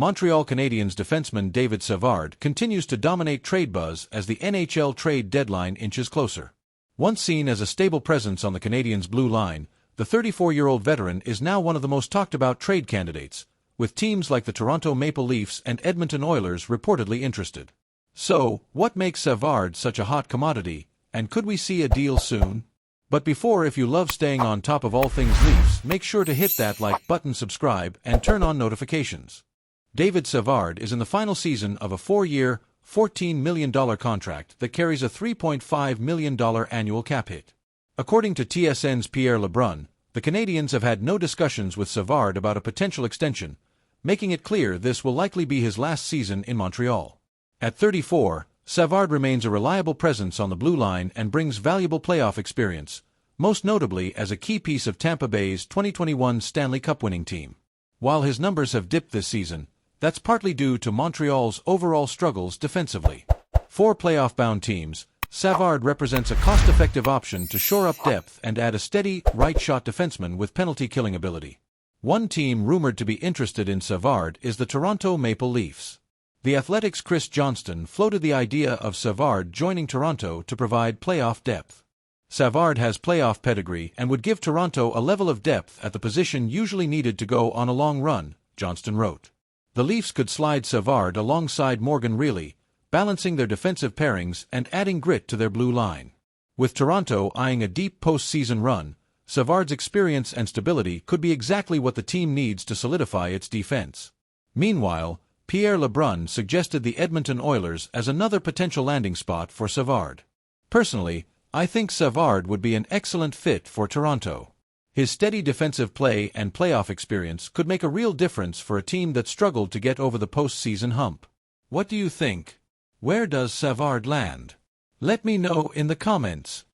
Montreal Canadiens defenseman David Savard continues to dominate trade buzz as the NHL trade deadline inches closer. Once seen as a stable presence on the Canadiens' blue line, the 34-year-old veteran is now one of the most talked-about trade candidates, with teams like the Toronto Maple Leafs and Edmonton Oilers reportedly interested. So, what makes Savard such a hot commodity, and could we see a deal soon? But before, if you love staying on top of all things Leafs, make sure to hit that like button, subscribe, and turn on notifications. David Savard is in the final season of a 4-year, $14 million contract that carries a $3.5 million annual cap hit. According to TSN's Pierre Lebrun, the Canadiens have had no discussions with Savard about a potential extension, making it clear this will likely be his last season in Montreal. At 34, Savard remains a reliable presence on the blue line and brings valuable playoff experience, most notably as a key piece of Tampa Bay's 2021 Stanley Cup winning team. While his numbers have dipped this season, that's partly due to Montreal's overall struggles defensively. For playoff-bound teams, Savard represents a cost-effective option to shore up depth and add a steady, right-shot defenseman with penalty-killing ability. One team rumored to be interested in Savard is the Toronto Maple Leafs. The Athletic's Chris Johnston floated the idea of Savard joining Toronto to provide playoff depth. Savard has playoff pedigree and would give Toronto a level of depth at the position usually needed to go on a long run, Johnston wrote. The Leafs could slide Savard alongside Morgan Rielly, balancing their defensive pairings and adding grit to their blue line. With Toronto eyeing a deep postseason run, Savard's experience and stability could be exactly what the team needs to solidify its defense. Meanwhile, Pierre Lebrun suggested the Edmonton Oilers as another potential landing spot for Savard. Personally, I think Savard would be an excellent fit for Toronto. His steady defensive play and playoff experience could make a real difference for a team that struggled to get over the postseason hump. What do you think? Where does Savard land? Let me know in the comments.